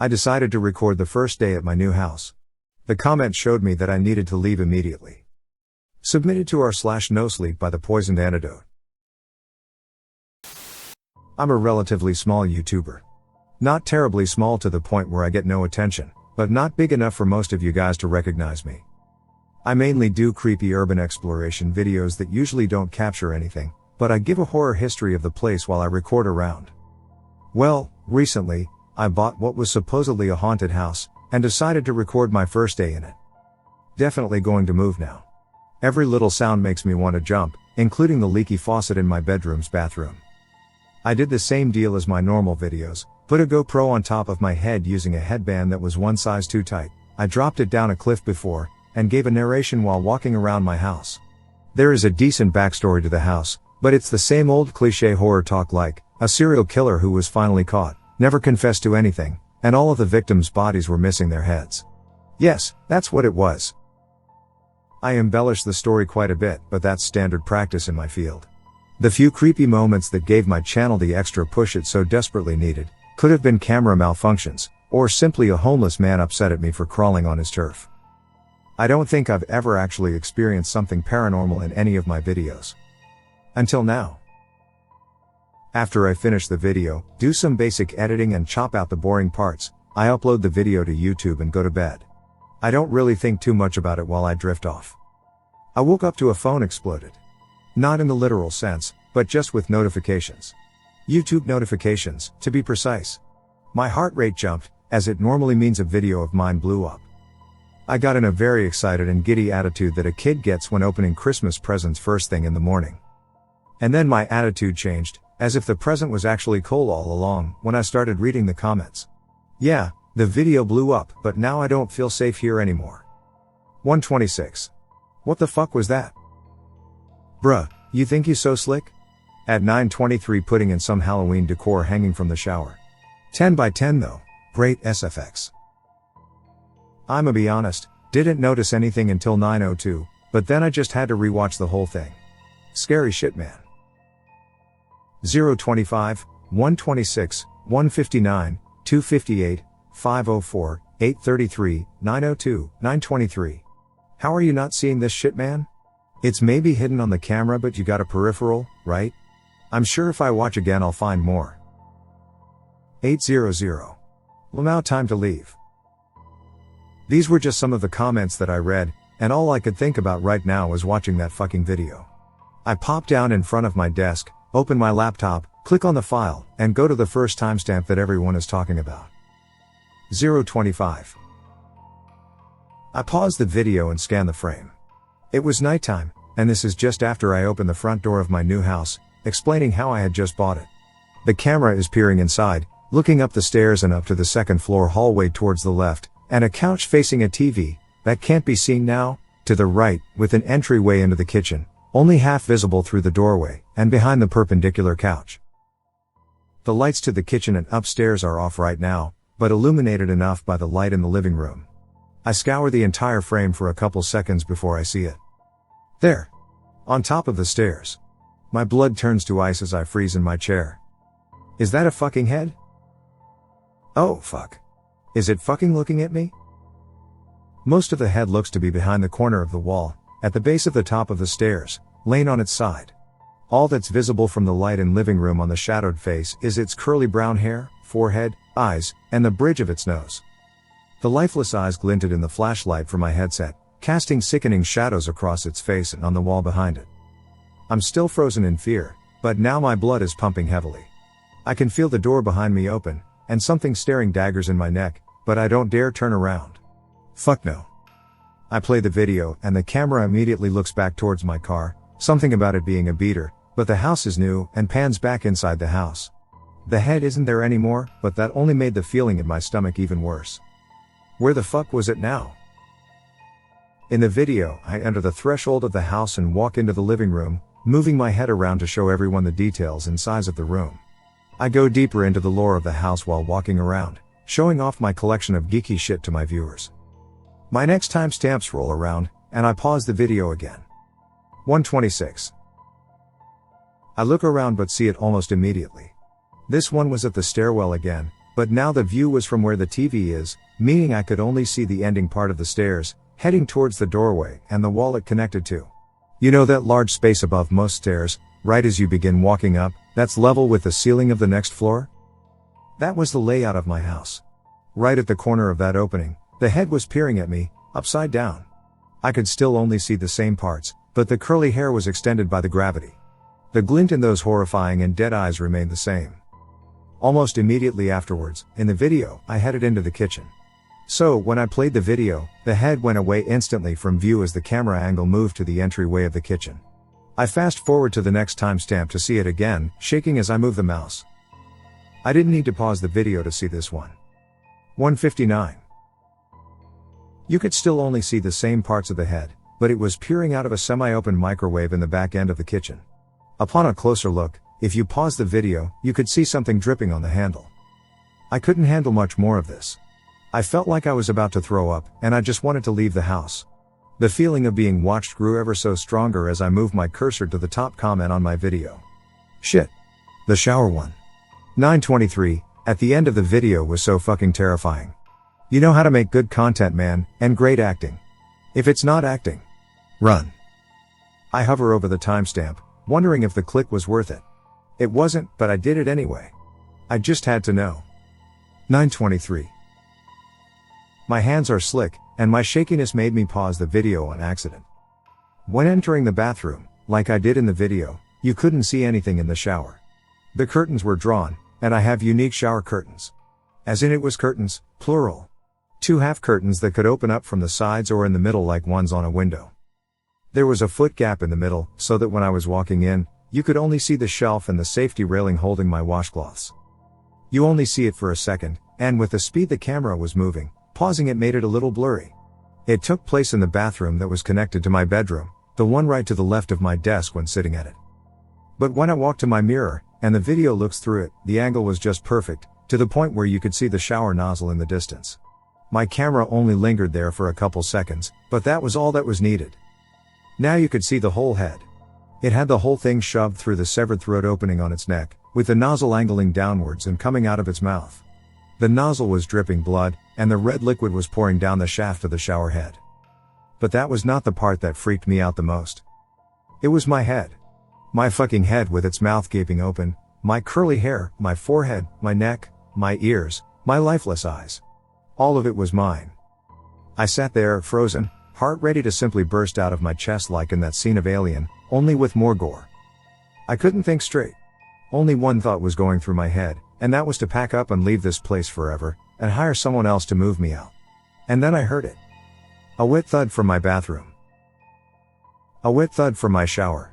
I decided to record the first day at my new house. The comments showed me that I needed to leave immediately. Submitted to r/nosleep by the Poisoned Antidote. I'm a relatively small YouTuber. Not terribly small to the point where I get no attention, but not big enough for most of you guys to recognize me. I mainly do creepy urban exploration videos that usually don't capture anything, but I give a horror history of the place while I record around. Well, recently, I bought what was supposedly a haunted house, and decided to record my first day in it. Definitely going to move now. Every little sound makes me want to jump, including the leaky faucet in my bedroom's bathroom. I did the same deal as my normal videos, put a GoPro on top of my head using a headband that was one size too tight. I dropped it down a cliff before, and gave a narration while walking around my house. There is a decent backstory to the house, but it's the same old cliché horror talk like, a serial killer who was finally caught, never confessed to anything, and all of the victims' bodies were missing their heads. Yes, that's what it was. I embellish the story quite a bit, but that's standard practice in my field. The few creepy moments that gave my channel the extra push it so desperately needed, could have been camera malfunctions, or simply a homeless man upset at me for crawling on his turf. I don't think I've ever actually experienced something paranormal in any of my videos. Until now. After I finish the video, do some basic editing and chop out the boring parts, I upload the video to YouTube and go to bed. I don't really think too much about it while I drift off. I woke up to a phone exploded. Not in the literal sense, but just with notifications. YouTube notifications, to be precise. My heart rate jumped, as it normally means a video of mine blew up. I got in a very excited and giddy attitude that a kid gets when opening Christmas presents first thing in the morning. And then my attitude changed, as if the present was actually cool all along, when I started reading the comments. Yeah, the video blew up, but now I don't feel safe here anymore. 126. What the fuck was that? Bruh, you think you so slick? At 9:23 putting in some Halloween decor hanging from the shower. 10 by 10 though, great SFX. I'ma be honest, didn't notice anything until 9:02, but then I just had to rewatch the whole thing. Scary shit, man. 025, 126, 159, 258, 504, 833, 902, 923. How are you not seeing this shit, man? It's maybe hidden on the camera, but you got a peripheral, right? I'm sure if I watch again I'll find more. 800. Well, now time to leave. These were just some of the comments that I read, and all I could think about right now was watching that fucking video. I pop down in front of my desk, open my laptop, click on the file, and go to the first timestamp that everyone is talking about. 025. I pause the video and scan the frame. It was nighttime, and this is just after I opened the front door of my new house, explaining how I had just bought it. The camera is peering inside, looking up the stairs and up to the second floor hallway towards the left, and a couch facing a TV, that can't be seen now, to the right, with an entryway into the kitchen, only half visible through the doorway, and behind the perpendicular couch. The lights to the kitchen and upstairs are off right now, but illuminated enough by the light in the living room. I scour the entire frame for a couple seconds before I see it. There. On top of the stairs. My blood turns to ice as I freeze in my chair. Is that a fucking head? Oh, fuck. Is it fucking looking at me? Most of the head looks to be behind the corner of the wall, at the base of the top of the stairs, laying on its side. All that's visible from the light in living room on the shadowed face is its curly brown hair, forehead, eyes, and the bridge of its nose. The lifeless eyes glinted in the flashlight from my headset, casting sickening shadows across its face and on the wall behind it. I'm still frozen in fear, but now my blood is pumping heavily. I can feel the door behind me open, and something staring daggers in my neck, but I don't dare turn around. Fuck no. I play the video, and the camera immediately looks back towards my car, something about it being a beater, but the house is new, and pans back inside the house. The head isn't there anymore, but that only made the feeling in my stomach even worse. Where the fuck was it now? In the video, I enter the threshold of the house and walk into the living room, moving my head around to show everyone the details and size of the room. I go deeper into the lore of the house while walking around, showing off my collection of geeky shit to my viewers. My next timestamps roll around, and I pause the video again. 126. I look around but see it almost immediately. This one was at the stairwell again, But now the view was from where the TV is, meaning I could only see the ending part of the stairs, heading towards the doorway and the wall it connected to. You know that large space above most stairs, right as you begin walking up, that's level with the ceiling of the next floor? That was the layout of my house. Right at the corner of that opening, the head was peering at me, upside down. I could still only see the same parts, but the curly hair was extended by the gravity. The glint in those horrifying and dead eyes remained the same. Almost immediately afterwards, in the video, I headed into the kitchen. So, when I played the video, the head went away instantly from view as the camera angle moved to the entryway of the kitchen. I fast forward to the next timestamp to see it again, shaking as I move the mouse. I didn't need to pause the video to see this one. 1:59. You could still only see the same parts of the head, but it was peering out of a semi-open microwave in the back end of the kitchen. Upon a closer look, if you pause the video, you could see something dripping on the handle. I couldn't handle much more of this. I felt like I was about to throw up, and I just wanted to leave the house. The feeling of being watched grew ever so stronger as I moved my cursor to the top comment on my video. Shit. The shower one. 9:23, at the end of the video was so fucking terrifying. You know how to make good content, man, and great acting. If it's not acting, run. I hover over the timestamp, wondering if the click was worth it. It wasn't, but I did it anyway. I just had to know. 9:23. My hands are slick, and my shakiness made me pause the video on accident. When entering the bathroom, like I did in the video, you couldn't see anything in the shower. The curtains were drawn, and I have unique shower curtains. As in it was curtains, plural. 2 half curtains that could open up from the sides or in the middle like ones on a window. There was a foot gap in the middle, so that when I was walking in, you could only see the shelf and the safety railing holding my washcloths. You only see it for a second, and with the speed the camera was moving, pausing it made it a little blurry. It took place in the bathroom that was connected to my bedroom, the one right to the left of my desk when sitting at it. But when I walked to my mirror, and the video looks through it, the angle was just perfect, to the point where you could see the shower nozzle in the distance. My camera only lingered there for a couple seconds, but that was all that was needed. Now you could see the whole head. It had the whole thing shoved through the severed throat opening on its neck, with the nozzle angling downwards and coming out of its mouth. The nozzle was dripping blood, and the red liquid was pouring down the shaft of the shower head. But that was not the part that freaked me out the most. It was my head. My fucking head with its mouth gaping open, my curly hair, my forehead, my neck, my ears, my lifeless eyes. All of it was mine. I sat there, frozen, heart ready to simply burst out of my chest like in that scene of Alien, only with more gore. I couldn't think straight. Only one thought was going through my head, and that was to pack up and leave this place forever, and hire someone else to move me out. And then I heard it. A wet thud from my bathroom. A wet thud from my shower.